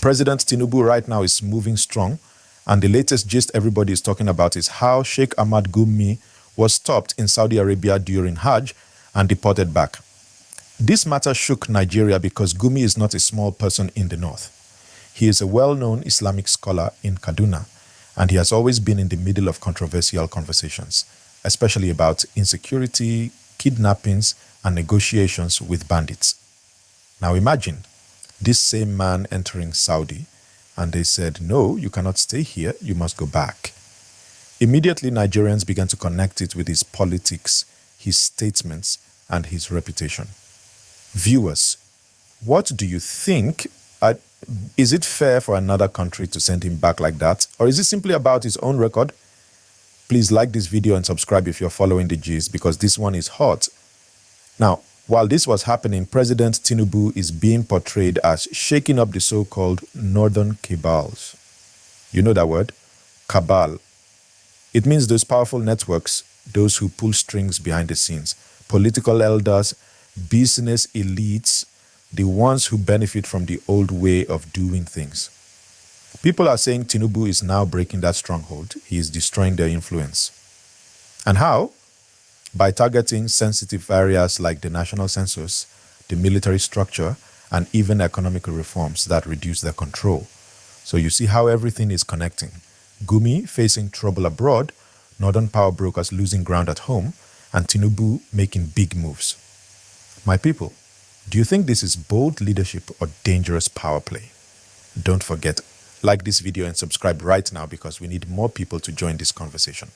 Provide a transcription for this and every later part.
President Tinubu right now is moving strong, and the latest gist everybody is talking about is how Sheikh Ahmad Gumi was stopped in Saudi Arabia during Hajj and deported back. This matter shook Nigeria because Gumi is not a small person in the north. He is a well-known Islamic scholar in Kaduna, and he has always been in the middle of controversial conversations, especially about insecurity, kidnappings, and negotiations with bandits. Now imagine this same man entering Saudi, and they said, no, you cannot stay here, you must go back. Immediately, Nigerians began to connect it with his politics, his statements, and his reputation. Viewers, what do you think? Is it fair for another country to send him back like that? Or is it simply about his own record? Please like this video and subscribe if you're following the gist, because this one is hot. Now, while this was happening, President Tinubu is being portrayed as shaking up the so-called northern cabals. You know that word? Cabal. It means those powerful networks, those who pull strings behind the scenes, political elders, business elites, the ones who benefit from the old way of doing things. People are saying Tinubu is now breaking that stronghold. He is destroying their influence. And how? By targeting sensitive areas like the national census, the military structure, and even economic reforms that reduce their control. So you see how everything is connecting. Gumi facing trouble abroad, northern power brokers losing ground at home, and Tinubu making big moves. My people, do you think this is bold leadership or dangerous power play? Don't forget, like this video and subscribe right now because we need more people to join this conversation.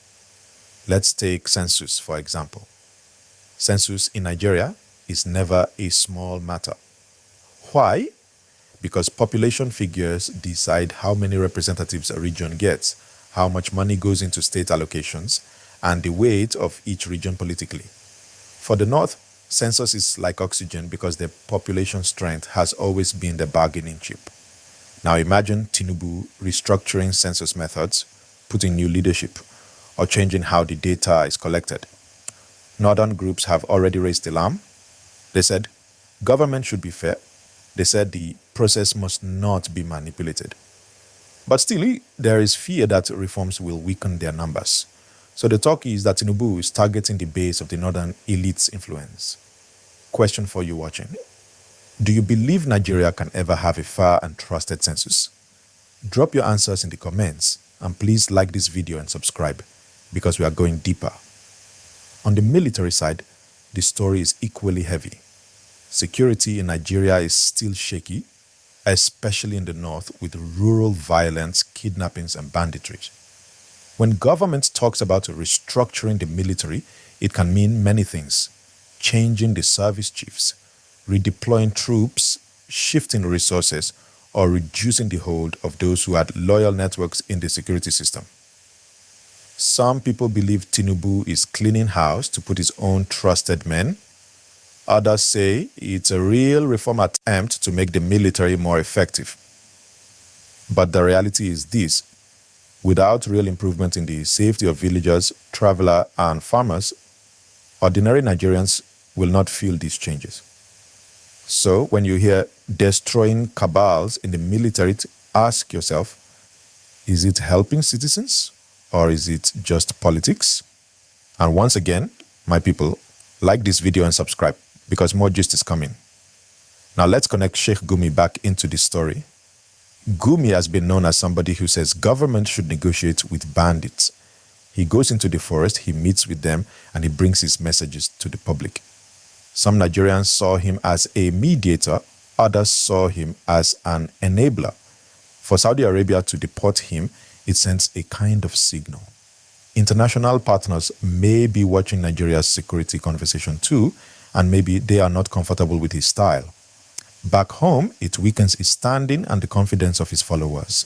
Let's take Census, for example. Census in Nigeria is never a small matter. Why? Because population figures decide how many representatives a region gets, how much money goes into state allocations, and the weight of each region politically. For the North, census is like oxygen because the population strength has always been the bargaining chip. Now imagine Tinubu restructuring census methods, putting new leadership, or changing how the data is collected. Northern groups have already raised alarm. They said, government should be fair. They said the process must not be manipulated. But still, there is fear that reforms will weaken their numbers. So the talk is that Tinubu is targeting the base of the northern elite's influence. Question for you watching. Do you believe Nigeria can ever have a fair and trusted census? Drop your answers in the comments, and please like this video and subscribe, because we are going deeper. On the military side, the story is equally heavy. Security in Nigeria is still shaky, especially in the north with rural violence, kidnappings, and banditry. When government talks about restructuring the military, it can mean many things. Changing the service chiefs, redeploying troops, shifting resources, or reducing the hold of those who had loyal networks in the security system. Some people believe Tinubu is cleaning house to put his own trusted men. Others say it's a real reform attempt to make the military more effective. But the reality is this: without real improvement in the safety of villagers, travelers, and farmers, ordinary Nigerians will not feel these changes. So when you hear destroying cabals in the military, ask yourself, is it helping citizens or is it just politics? And once again, my people, like this video and subscribe because more gist is coming. Now let's connect Sheikh Gumi back into this story. Gumi has been known as somebody who says government should negotiate with bandits. He goes into the forest, he meets with them, and he brings his messages to the public. Some Nigerians saw him as a mediator, others saw him as an enabler. For Saudi Arabia to deport him, it sends a kind of signal. International partners may be watching Nigeria's security conversation too, and maybe they are not comfortable with his style. Back home, it weakens his standing and the confidence of his followers.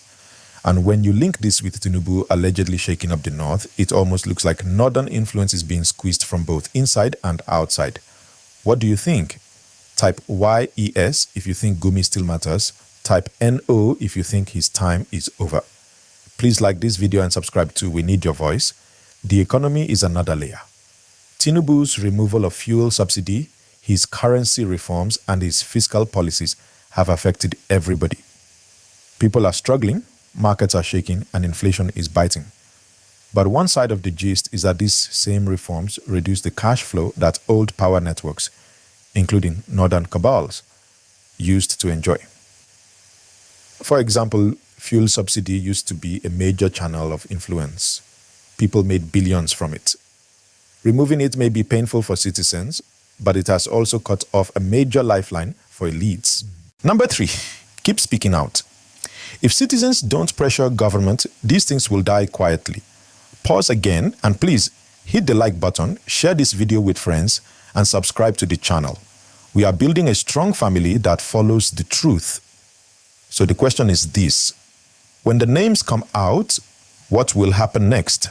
And when you link this with Tinubu allegedly shaking up the north, it almost looks like northern influence is being squeezed from both inside and outside. What do you think? Type YES if you think Gumi still matters. Type NO if you think his time is over. Please like this video and subscribe too. We need your voice. The economy is another layer. Tinubu's removal of fuel subsidy, his currency reforms, and his fiscal policies have affected everybody. People are struggling, markets are shaking, and inflation is biting. But one side of the gist is that these same reforms reduce the cash flow that old power networks, including northern cabals, used to enjoy. For example, fuel subsidy used to be a major channel of influence. People made billions from it. Removing it may be painful for citizens, but it has also cut off a major lifeline for elites. Number 3, keep speaking out. If citizens don't pressure government, these things will die quietly. Pause again and please hit the like button, share this video with friends, and subscribe to the channel. We are building a strong family that follows the truth. So the question is this: when the names come out, what will happen next?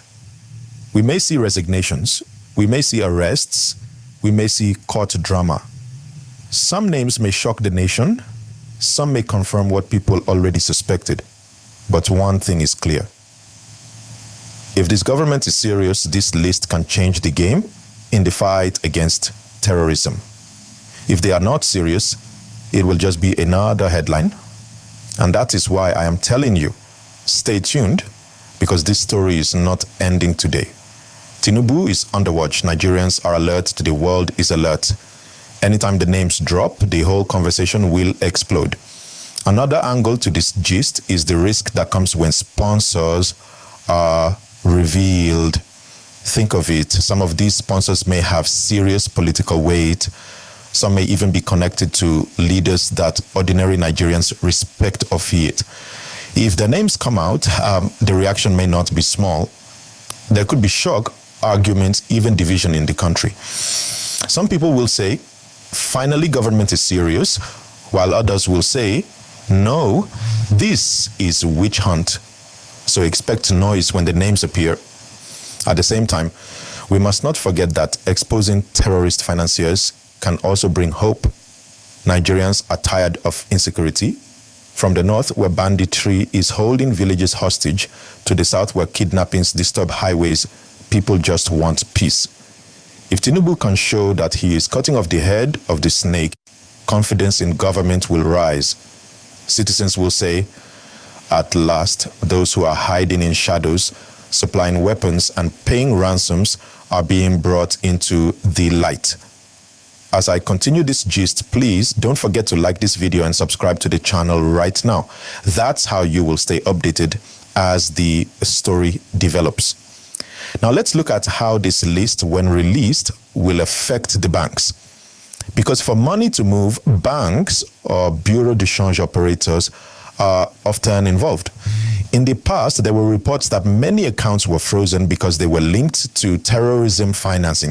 We may see resignations, we may see arrests, we may see court drama. Some names may shock the nation, some may confirm what people already suspected. But one thing is clear. If this government is serious, this list can change the game in the fight against terrorism. If they are not serious, it will just be another headline. And that is why I am telling you, stay tuned, because this story is not ending today. Tinubu is under watch. Nigerians are alert. The world is alert. Anytime the names drop, the whole conversation will explode. Another angle to this gist is the risk that comes when sponsors are revealed. Think of it. Some of these sponsors may have serious political weight. Some may even be connected to leaders that ordinary Nigerians respect or fear. If the names come out, the reaction may not be small. There could be shock, arguments, even division in the country. Some people will say, finally government is serious, while others will say, no, this is witch hunt. So expect noise when the names appear. At the same time, we must not forget that exposing terrorist financiers can also bring hope. Nigerians are tired of insecurity. From the north, where banditry is holding villages hostage, to the south, where kidnappings disturb highways, people just want peace. If Tinubu can show that he is cutting off the head of the snake, confidence in government will rise. Citizens will say, at last, those who are hiding in shadows, supplying weapons and paying ransoms are being brought into the light. As I continue this gist, please don't forget to like this video and subscribe to the channel right now. That's how you will stay updated as the story develops. Now let's look at how this list, when released, will affect the banks. Because for money to move, banks or bureau de change operators are often involved. In the past, there were reports that many accounts were frozen because they were linked to terrorism financing.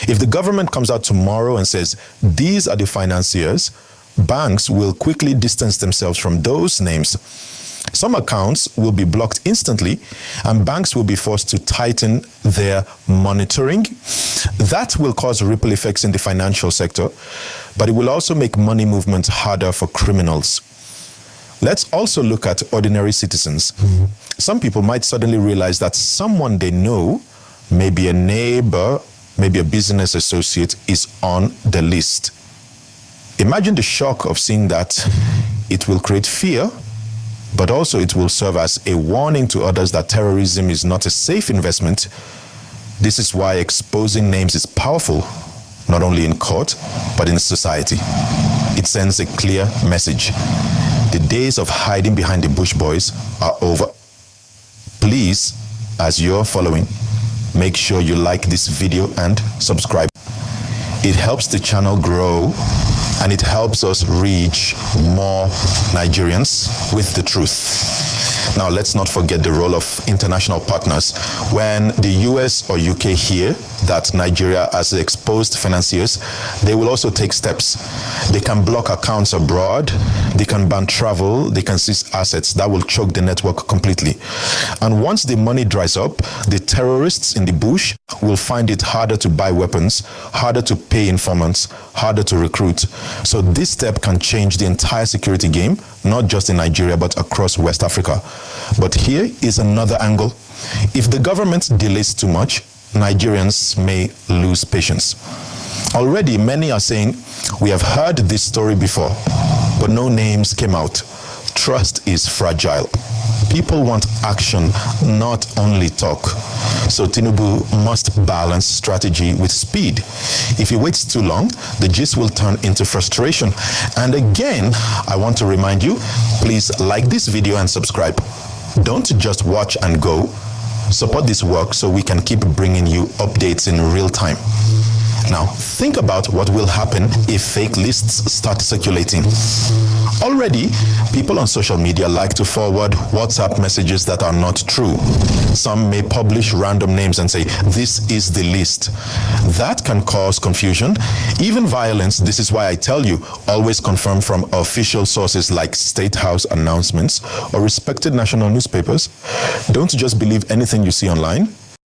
If the government comes out tomorrow and says, these are the financiers, banks will quickly distance themselves from those names. Some accounts will be blocked instantly, and banks will be forced to tighten their monitoring. That will cause ripple effects in the financial sector, but it will also make money movement harder for criminals. Let's also look at ordinary citizens. Some people might suddenly realize that someone they know, maybe a neighbor, maybe a business associate, is on the list. Imagine the shock of seeing that. It will create fear, but also it will serve as a warning to others that terrorism is not a safe investment. This is why exposing names is powerful, not only in court, but in society. It sends a clear message. The days of hiding behind the bush boys are over. Please, as you're following, make sure you like this video and subscribe. It helps the channel grow, and it helps us reach more Nigerians with the truth. Now, let's not forget the role of international partners. When the US or UK hear that Nigeria has exposed financiers, they will also take steps. They can block accounts abroad, they can ban travel, they can seize assets. That will choke the network completely. And once the money dries up, the terrorists in the bush will find it harder to buy weapons, harder to pay informants, harder to recruit. So this step can change the entire security game, not just in Nigeria, but across West Africa. But here is another angle. If the government delays too much, Nigerians may lose patience. Already, many are saying, we have heard this story before, but no names came out. Trust is fragile. People want action, not only talk. So Tinubu must balance strategy with speed. If he waits too long, the gist will turn into frustration. And again, I want to remind you, please like this video and subscribe. Don't just watch and go. Support this work so we can keep bringing you updates in real time. Now, think about what will happen if fake lists start circulating. Already, people on social media like to forward WhatsApp messages that are not true. Some may publish random names and say, this is the list. That can cause confusion, even violence. This is why I tell you, always confirm from official sources like State House announcements or respected national newspapers. Don't just believe anything you see online.